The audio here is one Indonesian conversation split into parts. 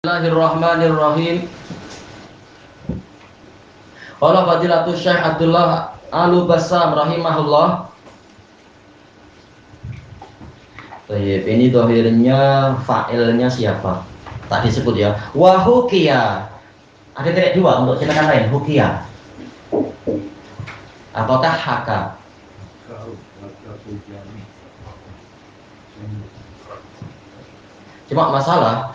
Bismillahirrahmanirrahim. Qala Fadilatul Syekh Abdullah Al-Bassam rahimahullah. Baik, ini dohirnya fa'ilnya siapa? Tak disebut ya. Wa hukiya. Ada titik dua untuk cetakan lain, hukiya. Apakah haka? Cuma masalah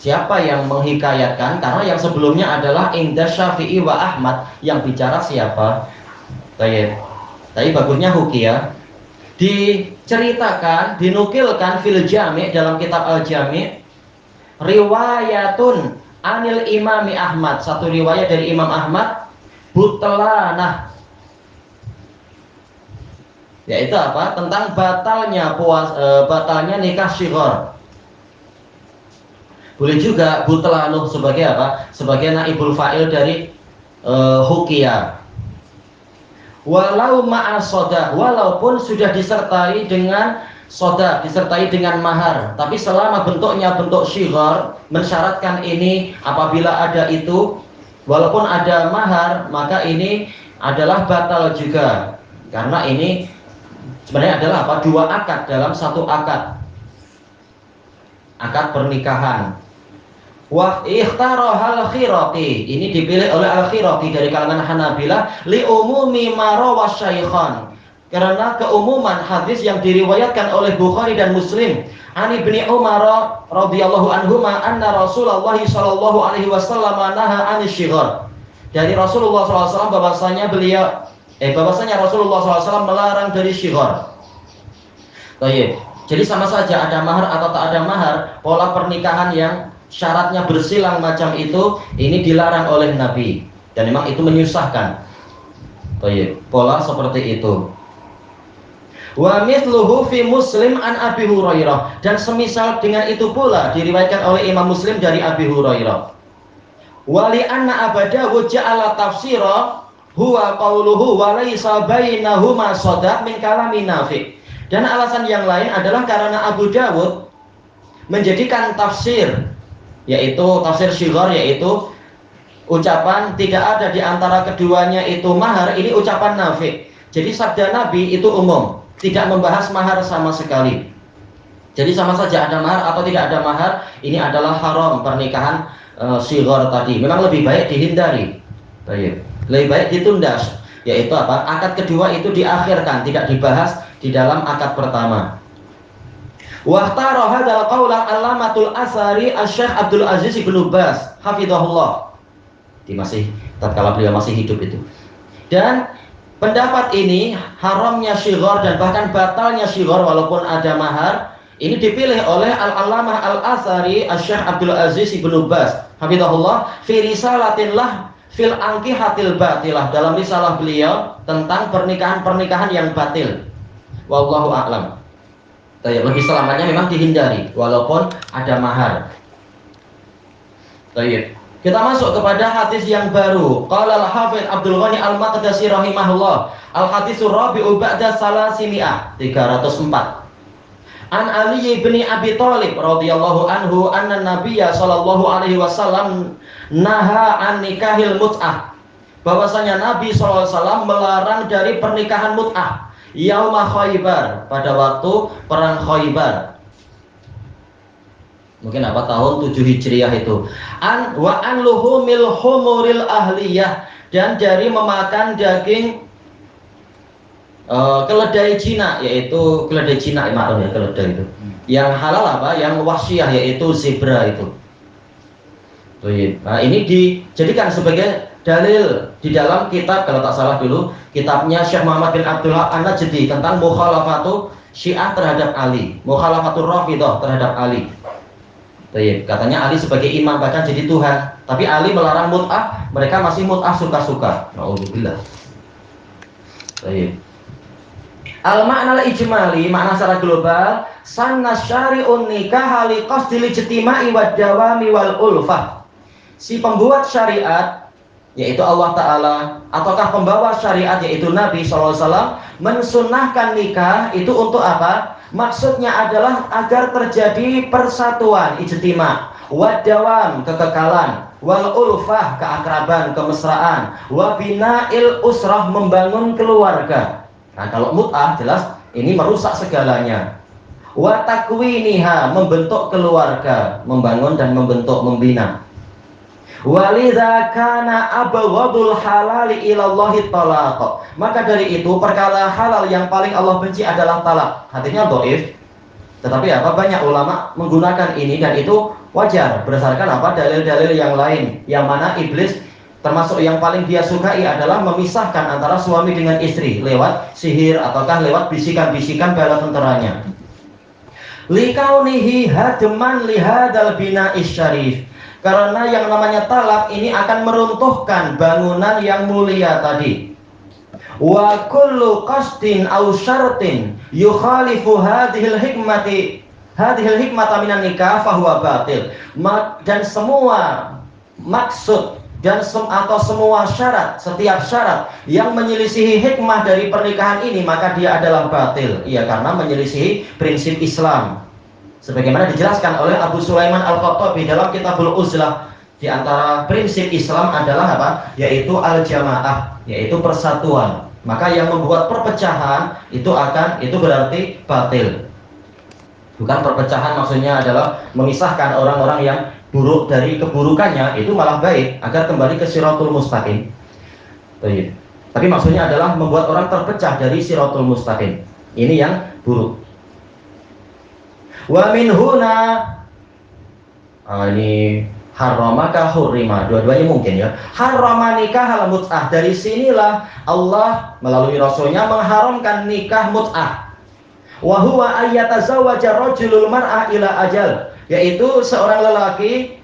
siapa yang menghikayatkan, karena yang sebelumnya adalah Indah Syafi'i wa Ahmad, yang bicara siapa? Tapi bagusnya hukiya. Diceritakan, dinukilkan fil jami' dalam kitab al-jami' riwayatun anil imami Ahmad, satu riwayat dari Imam Ahmad, butlanah, yaitu apa? Tentang batalnya nikah syighar. Boleh juga butlanuh sebagai apa? Sebagai naibul fa'il dari hukiya. Walau ma'asodah, walaupun sudah disertai dengan sodah, disertai dengan mahar, tapi selama bentuknya bentuk syighar, mensyaratkan ini apabila ada itu, walaupun ada mahar, maka ini adalah batal juga. Karena ini sebenarnya adalah apa? Dua akad dalam satu akad. Akad pernikahan. Wa ikhtarahal Khiraqi, ini dipilih oleh Al-Khiraqi dari kalangan Hanabilah li umumi ma rawa syaikhan, karena keumuman hadis yang diriwayatkan oleh Bukhari dan Muslim an Ibnu Umar radhiyallahu anhuma anna Rasulullah sallallahu alaihi wasallam naha anis syighar. Dari Rasulullah SAW bahwasanya Rasulullah SAW melarang dari syighar. Baik. Jadi sama saja ada mahar atau tak ada mahar, pola pernikahan yang syaratnya bersilang macam itu, ini dilarang oleh Nabi, dan memang itu menyusahkan. Baik, pola seperti itu. Wa mithluhu fi Muslim an Abi Hurairah, dan semisal dengan itu pula diriwayatkan oleh Imam Muslim dari Abi Hurairah. Wa li anna Abu Dawud ja'ala tafsira huwa qauluhu wa laisa bainahuma sadaq min kalami Nafi'. Dan alasan yang lain adalah karena Abu Dawud menjadikan tafsir, yaitu tafsir syighar, yaitu ucapan tidak ada di antara keduanya itu mahar, ini ucapan Nafi'. Jadi sabda Nabi itu umum, tidak membahas mahar sama sekali. Jadi sama saja ada mahar atau tidak ada mahar, ini adalah haram pernikahan syighar tadi. Memang lebih baik dihindari. Baik. Lebih baik ditunda, yaitu apa? Akad kedua itu diakhirkan, tidak dibahas di dalam akad pertama. Wahtara hadzal qaula Allamatul Asari Asy-Syaikh Abdul Aziz Ibnu Baz hafizahullah. Tatkala beliau masih hidup itu. Dan pendapat ini, haramnya syighar dan bahkan batalnya syighar walaupun ada mahar, ini dipilih oleh Al-Allamah Al-Asari Asy-Syaikh Abdul Aziz Ibnu Baz hafizahullah fi risalatin lah fil ankihatil batilah, dalam risalah beliau tentang pernikahan-pernikahan yang batil. Wallahu a'lam. Lebih selamatnya memang dihindari walaupun ada mahar. Kita masuk kepada hadis yang baru. Qala al-Hafidz Abdul Ghani Al-Maqdisi rahimahullah, al-haditsur rabi'u ba'da salasimi'ah, 304. An Ali bin Abi Thalib radhiyallahu anhu anna Nabiyya sallallahu alaihi wasallam naha an nikahil mut'ah. Bahwasanya Nabi sallallahu alaihi wasallam melarang dari pernikahan mut'ah. Yauma Khaybar, pada waktu perang Khaybar. Mungkin apa tahun 7 Hijriah itu. Wa an luhumil humuril ahliyah, dan dari memakan daging keledai Cina, yaitu keledai Cina, keledai itu. Yang halal apa? Yang wahsyiyah, yaitu zebra itu. Nah, ini dijadikan sebagai dalil di dalam kitab, kalau tak salah dulu, kitabnya Syekh Muhammad bin Abdullah An-Najdi tentang mukhalafatu Syiah terhadap Ali, mukhalafatur Rafidhah terhadap Ali. Katanya Ali sebagai imam bahkan jadi Tuhan, tapi Ali melarang mut'ah, mereka masih mut'ah suka-suka. Nauzubillah. Al-ma'nal ijmali, makna secara global, sanna syari'un nikah li qasdil ijtima'i wad dawami wal ulfah. Si pembuat syariat, yaitu Allah Ta'ala, ataukah pembawa syariat, yaitu Nabi SAW, mensunnahkan nikah itu untuk apa? Maksudnya adalah agar terjadi persatuan, ijtima, wadawam kekekalan, wal ulfah keakraban, kemesraan, wa bina'il usrah membangun keluarga. Nah, kalau mut'ah jelas ini merusak segalanya. Wa takwiniha membentuk keluarga, membangun dan membentuk, membina. Walidza kana abghadul halali ilallahi talaq. Maka dari itu perkara halal yang paling Allah benci adalah talak. Hadisnya dhaif. Tetapi apa, banyak ulama menggunakan ini dan itu wajar berdasarkan apa, dalil-dalil yang lain, yang mana iblis termasuk yang paling dia sukai adalah memisahkan antara suami dengan istri lewat sihir ataukah lewat bisikan-bisikan bala tenteranya. Likaunihi hadman lihadal bina'is syarif. Karena yang namanya talak ini akan meruntuhkan bangunan yang mulia tadi. Wa kullu qasdin aw syartin yukhalifu hadhil hikmata minan nikah fahuwa batil. Dan semua maksud dan atau semua syarat, setiap syarat yang menyelisihi hikmah dari pernikahan ini maka dia adalah batil. Iya, karena menyelisihi prinsip Islam. Sebagaimana dijelaskan oleh Abu Sulaiman Al-Khattabi dalam Kitabul Uzlah, di antara prinsip Islam adalah apa? Yaitu al-jamaah, yaitu persatuan. Maka yang membuat perpecahan itu berarti batil. Bukan perpecahan maksudnya adalah memisahkan orang-orang yang buruk dari keburukannya, itu malah baik agar kembali ke Shiratul Mustaqim. Tapi maksudnya adalah membuat orang terpecah dari Shiratul Mustaqim. Ini yang buruk. Wa min huna ini haramaka hurrima, dua-duanya mungkin ya. Harama nikah al mut'ah, dari sinilah Allah melalui Rasulnya mengharamkan nikah mut'ah. Wa huwa ayyatazawwaja rajulul mar'ah ila ajal, yaitu seorang lelaki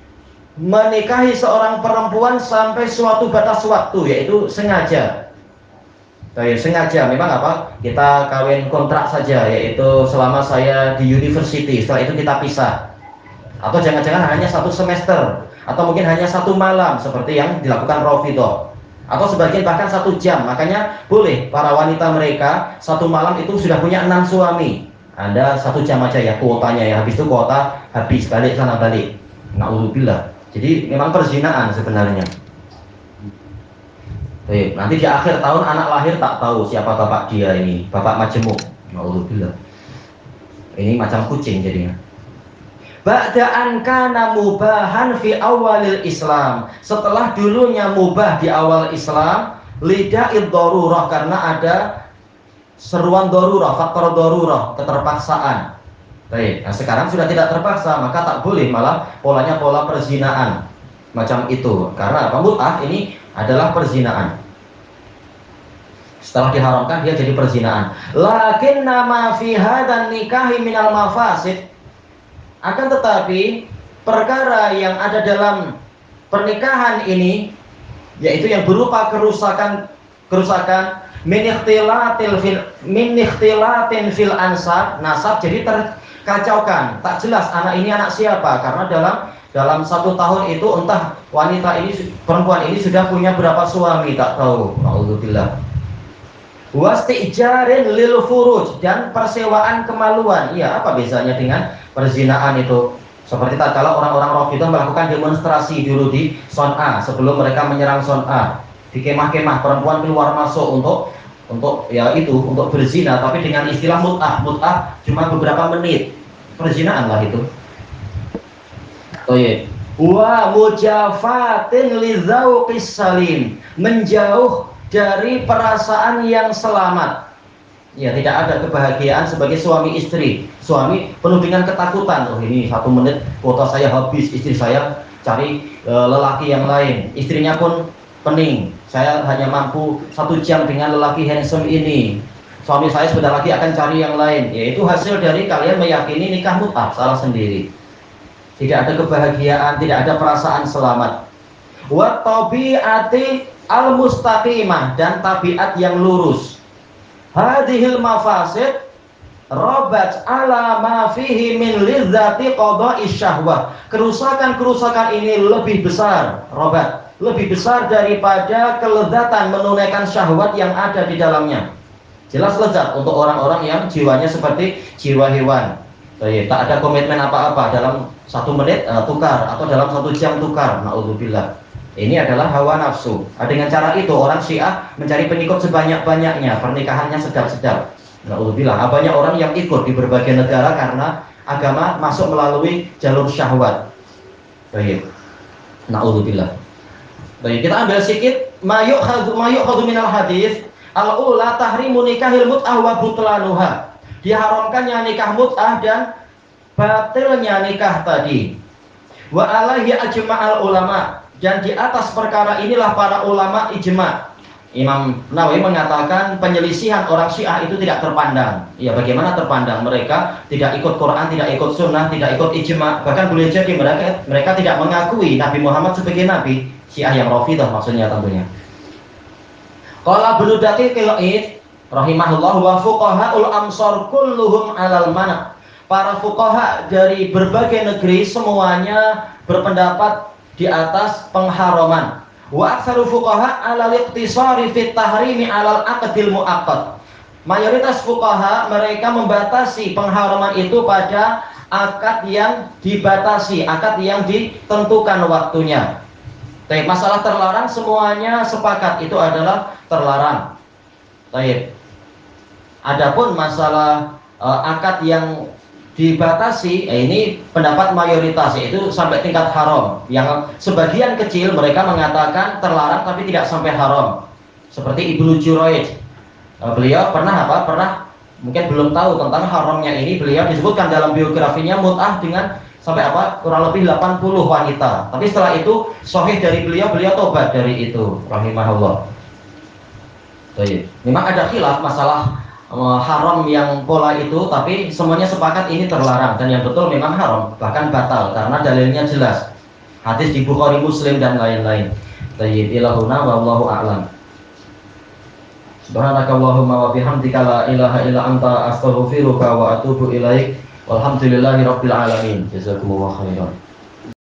menikahi seorang perempuan sampai suatu batas waktu, yaitu sengaja. Sengaja memang apa, kita kawin kontrak saja, yaitu selama saya di university, setelah itu kita pisah. Atau jangan-jangan hanya 1 semester, atau mungkin hanya 1 malam seperti yang dilakukan Rafidhah, atau sebagian bahkan 1 jam. Makanya boleh para wanita mereka 1 malam itu sudah punya 6 suami. Anda 1 jam aja ya kuotanya ya, habis itu kuota habis, balik sana balik. Na'udzubillah. Jadi memang perzinaan sebenarnya. Nanti di akhir tahun anak lahir tak tahu siapa bapak dia ini, bapak majemuk. Na'udzubillah. Ini macam kucing jadinya. Ba'da'an kana mubahan fi awalil Islam. Setelah dulunya mubah di awal Islam, lida'id darurah, karena ada seruan darurah, faktor darurah, keterpaksaan. Nah sekarang sudah tidak terpaksa, maka tak boleh, malah polanya pola perzinaan macam itu. Karena apa? Mut'ah ini adalah perzinaan. Setelah diharamkan dia jadi perzinaan. Lakin nama fi hadan nikahi minal mafasid. Akan tetapi perkara yang ada dalam pernikahan ini, yaitu yang berupa kerusakan min ikhtilatin fil ansab, nasab jadi terkacaukan, tak jelas anak ini anak siapa, karena dalam 1 tahun itu entah wanita ini, perempuan ini sudah punya berapa suami, tak tahu. Alhamdulillah. Wastijarin lil furuj, dan persewaan kemaluan. Iya, apa bezanya dengan perzinaan itu? Seperti tatkala orang-orang Rafidhah melakukan demonstrasi dulu di Son'a sebelum mereka menyerang Son'a. Di kemah-kemah perempuan keluar masuk untuk ya itu, untuk berzina, tapi dengan istilah mut'ah. Mut'ah cuma beberapa menit. Perzinaan lah itu. Wa mujafatin lidzauqis salim, menjauh dari perasaan yang selamat. Ya, tidak ada kebahagiaan sebagai suami istri. Suami penuh dengan ketakutan. Oh, ini 1 menit kuota saya habis, istri saya cari lelaki yang lain. Istrinya pun pening. Saya hanya mampu 1 jam dengan lelaki handsome ini. Suami saya sebentar lagi akan cari yang lain. Yaitu hasil dari kalian meyakini nikah mut'ah, salah sendiri. Tidak ada kebahagiaan, tidak ada perasaan selamat. Wa tabi'ati al-mustaqimah, dan tabiat yang lurus. Hadhil mafasid rabat ala ma fihi min lidzati qada'i syahwah. Kerusakan-kerusakan ini lebih besar, rabat, lebih besar daripada kelezatan menunaikan syahwat yang ada di dalamnya. Jelas lezat untuk orang-orang yang jiwanya seperti jiwa hewan. Baik, tak ada komitmen apa-apa dalam 1 menit tukar atau dalam 1 jam tukar. Naudzubillah. Ini adalah hawa nafsu. Dengan cara itu orang Syiah mencari pengikut sebanyak-banyaknya, pernikahannya sedap-sedap. Naudzubillah. Banyak orang yang ikut di berbagai negara karena agama masuk melalui jalur syahwat. Baik. Naudzubillah. Baik, kita ambil sedikit mayu'khadhu minal hadis al-ula tahrimu nikahil mut'ah wa butlanuha. Diharamkannya nikah mut'ah dan batilnya nikah tadi. Wa alaihi ajma'al ulama, dan di atas perkara inilah para ulama ijma'. Imam Nawawi mengatakan penyelisihan orang Syiah itu tidak terpandang. Ya, bagaimana terpandang? Mereka tidak ikut Quran, tidak ikut sunnah, tidak ikut ijma'. Bahkan boleh jadi mereka tidak mengakui Nabi Muhammad sebagai Nabi. Syiah yang Rafidah maksudnya tentunya. Qala Ibnu Daqiqil Id rahimahullah wa fuqahaul amsar kulluhum alal mana. Para fuqaha dari berbagai negeri semuanya berpendapat di atas pengharaman. Wa aktsaru fuqaha alal iqtisari fit tahrimi alal aqdil muaqqad. Mayoritas fuqaha mereka membatasi pengharaman itu pada akad yang dibatasi, akad yang ditentukan waktunya. Tapi masalah terlarang semuanya sepakat itu adalah terlarang. Baik. Adapun masalah akad yang dibatasi, ini pendapat mayoritas, yaitu sampai tingkat haram. Yang sebagian kecil mereka mengatakan terlarang tapi tidak sampai haram. Seperti Ibnu Juraij. Beliau pernah mungkin belum tahu tentang haramnya ini. Beliau disebutkan dalam biografinya mut'ah dengan sampai kurang lebih 80 wanita. Tapi setelah itu sahih dari beliau tobat dari itu rahimahullah. Baik. Memang ada khilaf masalah haram yang pola itu, tapi semuanya sepakat ini terlarang dan yang betul memang haram, bahkan batal karena dalilnya jelas. Hadis di Bukhari, Muslim dan lain-lain. Tayyib ilahuna wallahu a'lam. Subhanakallahumma wa bihamdika la ilaha illa anta astaghfiruka wa atubu ilaik. Walhamdulillahirabbil alamin. Jazakumullahu khairan.